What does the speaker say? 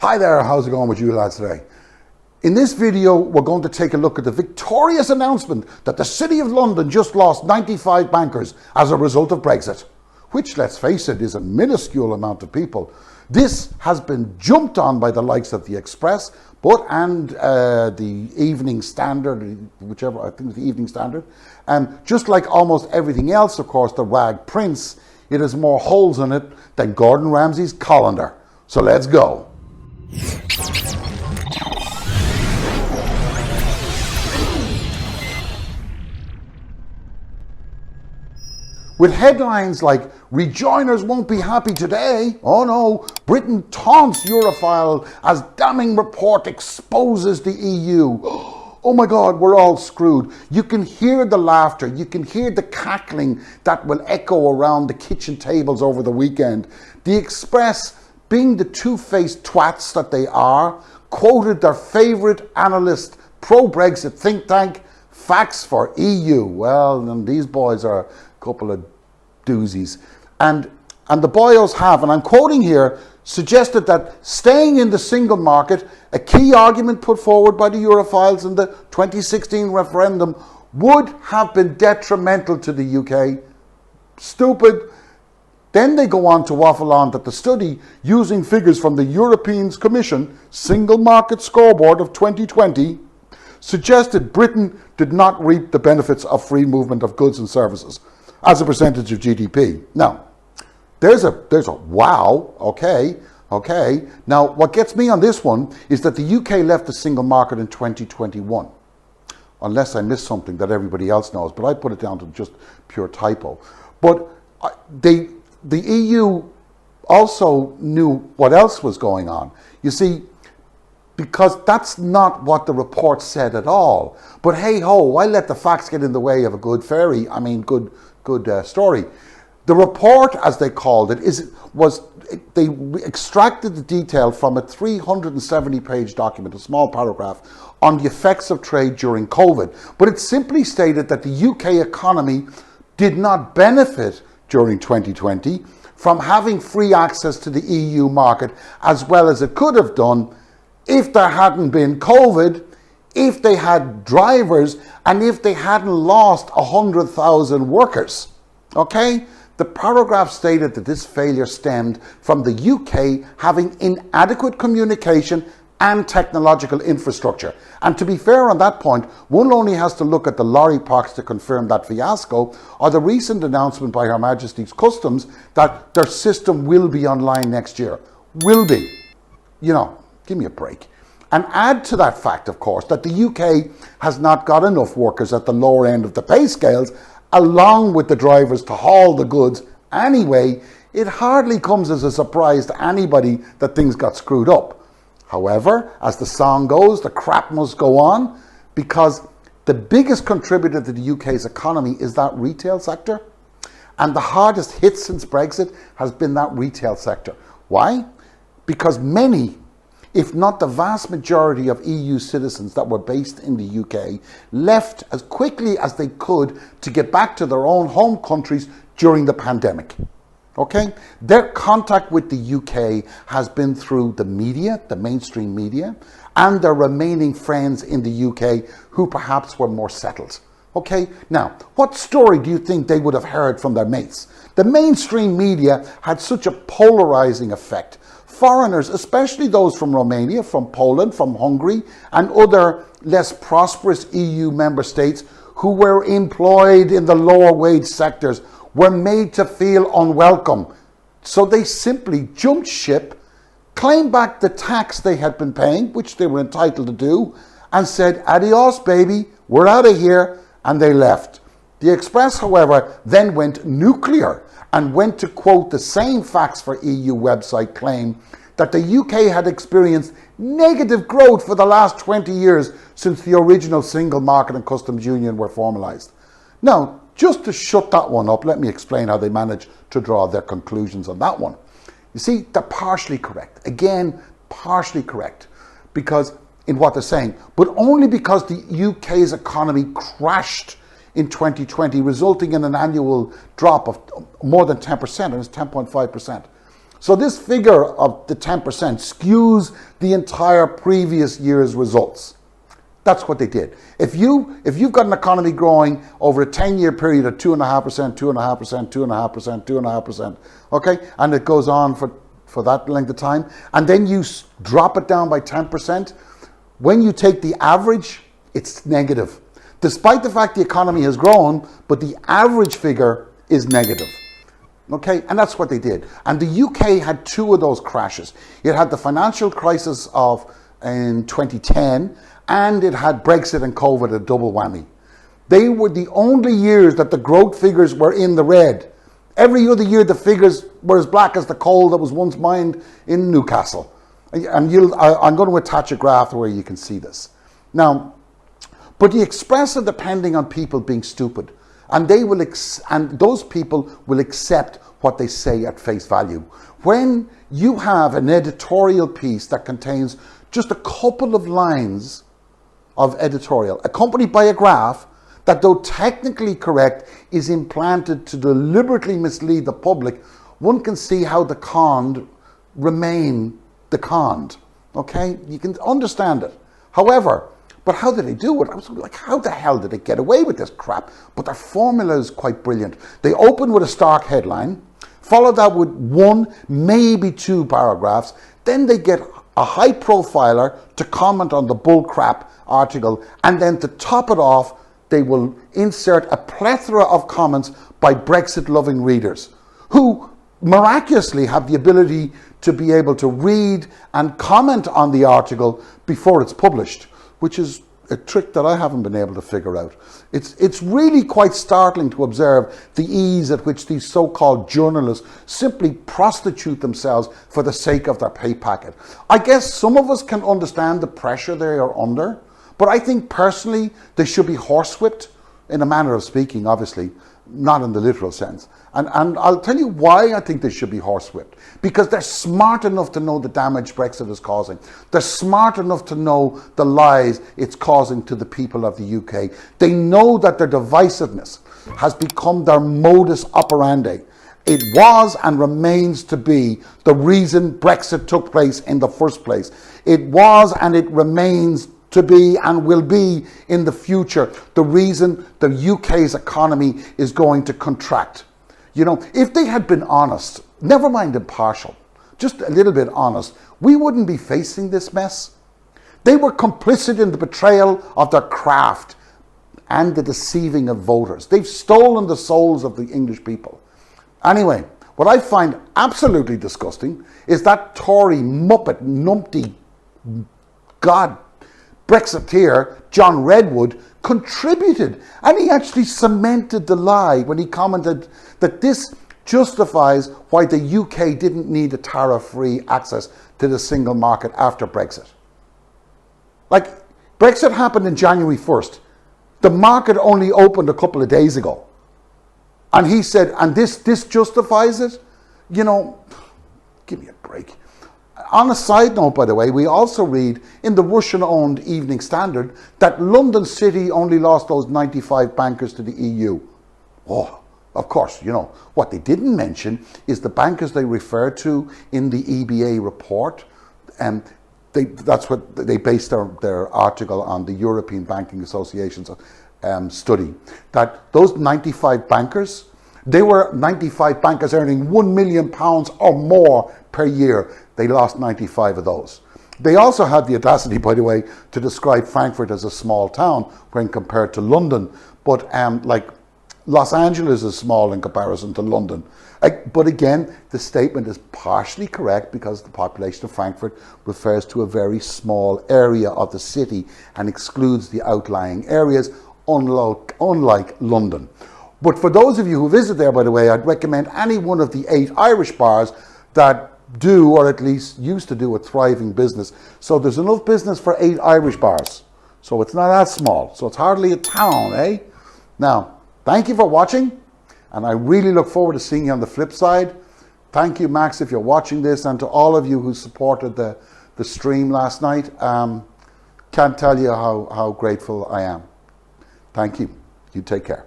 Hi there, how's it going with you lads today? In this video, we're going to take a look at the victorious announcement that the City of London just lost 95 bankers as a result of Brexit, which, let's face it, is a minuscule amount of people. This has been jumped on by the likes of the Express, and the Evening Standard, whichever, I think it's the Evening Standard. Just like almost everything else, of course, the rag prints, it has more holes in it than Gordon Ramsay's colander. So let's go. With headlines like, "Rejoiners won't be happy today," "Oh no, Britain taunts Europhile as damning report exposes the EU," "Oh my God, we're all screwed." You can hear the laughter, you can hear the cackling that will echo around the kitchen tables over the weekend. The Express, being the two-faced twats that they are, quoted their favourite analyst, pro-Brexit think tank, Facts for EU. Well, and these boys are a couple of doozies. And the boyos have, and I'm quoting here, suggested that staying in the single market, a key argument put forward by the Europhiles in the 2016 referendum, would have been detrimental to the UK. Stupid. Then they go on to waffle on that the study, using figures from the European Commission Single Market Scoreboard of 2020, suggested Britain did not reap the benefits of free movement of goods and services as a percentage of GDP. Now, there's a wow, okay. Now, what gets me on this one is that the UK left the single market in 2021. Unless I missed something that everybody else knows, but I put it down to just pure typo. But the EU also knew what else was going on. You see, because that's not what the report said at all. But hey ho, why let the facts get in the way of a good good story? The report, as they called it, they extracted the detail from a 370-page document, a small paragraph, on the effects of trade during COVID. But it simply stated that the UK economy did not benefit during 2020 from having free access to the EU market as well as it could have done if there hadn't been COVID, if they had drivers, and if they hadn't lost 100,000 workers. Okay? The paragraph stated that this failure stemmed from the UK having inadequate communication and technological infrastructure. And to be fair on that point, one only has to look at the lorry parks to confirm that fiasco, or the recent announcement by Her Majesty's Customs that their system will be online next year. Will be. You know, give me a break. And add to that fact, of course, that the UK has not got enough workers at the lower end of the pay scales, along with the drivers to haul the goods anyway. It hardly comes as a surprise to anybody that things got screwed up. However, as the song goes, the crap must go on, because the biggest contributor to the UK's economy is that retail sector. And the hardest hit since Brexit has been that retail sector. Why? Because many, if not the vast majority of EU citizens that were based in the UK, left as quickly as they could to get back to their own home countries during the pandemic. Okay? Their contact with the UK has been through the media, the mainstream media, and their remaining friends in the UK who perhaps were more settled. Okay? Now, what story do you think they would have heard from their mates? The mainstream media had such a polarizing effect. Foreigners, especially those from Romania, from Poland, from Hungary, and other less prosperous EU member states who were employed in the lower wage sectors, were made to feel unwelcome. So they simply jumped ship, claimed back the tax they had been paying, which they were entitled to do, and said, "Adios, baby, we're out of here," and they left. The Express, however, then went nuclear and went to quote the same Facts for EU website claim that the UK had experienced negative growth for the last 20 years since the original single market and customs union were formalised. Now, just to shut that one up, let me explain how they managed to draw their conclusions on that one. You see, they're partially correct. Again, partially correct, because in what they're saying, but only because the UK's economy crashed in 2020, resulting in an annual drop of more than 10%, and it's 10.5%. So this figure of the 10% skews the entire previous year's results. That's what they did. If you've got an economy growing over a 10-year period of 2.5%, 2.5%, 2.5%, 2.5%, okay, and it goes on for that length of time, and then you drop it down by 10%, when you take the average, it's negative. Despite the fact the economy has grown, but the average figure is negative. Okay, and that's what they did. And the UK had two of those crashes. It had the financial crisis in 2010, and it had Brexit and COVID, a double whammy. They were the only years that the growth figures were in the red. Every other year the figures were as black as the coal that was once mined in Newcastle. And I'm going to attach a graph where you can see this. Now, but the Express are depending on people being stupid. And those people will accept what they say at face value. When you have an editorial piece that contains just a couple of lines of editorial, accompanied by a graph that, though technically correct, is implanted to deliberately mislead the public, one can see how the conned remain the conned. Okay? You can understand it. However, but how did they do it? I was like, how the hell did they get away with this crap? But their formula is quite brilliant. They open with a stark headline, follow that with one, maybe two paragraphs, then they get a high profiler to comment on the bullcrap article, and then to top it off, they will insert a plethora of comments by Brexit-loving readers who miraculously have the ability to be able to read and comment on the article before it's published, which is a trick that I haven't been able to figure out. It's really quite startling to observe the ease at which these so-called journalists simply prostitute themselves for the sake of their pay packet. I guess some of us can understand the pressure they are under, but I think personally they should be horsewhipped, in a manner of speaking, obviously, not in the literal sense. And I'll tell you why I think they should be horsewhipped. Because they're smart enough to know the damage Brexit is causing. They're smart enough to know the lies it's causing to the people of the UK. They know that their divisiveness has become their modus operandi. It was and remains to be the reason Brexit took place in the first place. It was and it remains to be and will be in the future the reason the UK's economy is going to contract. You know, if they had been honest, never mind impartial, just a little bit honest, we wouldn't be facing this mess. They were complicit in the betrayal of their craft and the deceiving of voters. They've stolen the souls of the English people. Anyway, what I find absolutely disgusting is that Tory muppet, numpty, God, Brexiteer, John Redwood, contributed, and he actually cemented the lie when he commented that this justifies why the UK didn't need a tariff-free access to the single market after Brexit. Like, Brexit happened in January 1st. The market only opened a couple of days ago. And he said, and this justifies it? You know, give me a break. On a side note, by the way, we also read in the Russian-owned Evening Standard that London City only lost those 95 bankers to the EU. Oh, of course, you know, what they didn't mention is the bankers they referred to in the EBA report. That's what they based their article on, the European Banking Association's study. That those 95 bankers, they were 95 bankers earning £1 million or more per year. They lost 95 of those. They also had the audacity, by the way, to describe Frankfurt as a small town when compared to London. But like Los Angeles is small in comparison to London. But again, the statement is partially correct because the population of Frankfurt refers to a very small area of the city and excludes the outlying areas, unlike London. But for those of you who visit there, by the way, I'd recommend any one of the 8 Irish bars that do, or at least used to do, a thriving business. So there's enough business for 8 Irish bars. So it's not that small. So it's hardly a town, eh? Now, thank you for watching. And I really look forward to seeing you on the flip side. Thank you, Max, if you're watching this, and to all of you who supported the stream last night. Can't tell you how grateful I am. Thank you. You take care.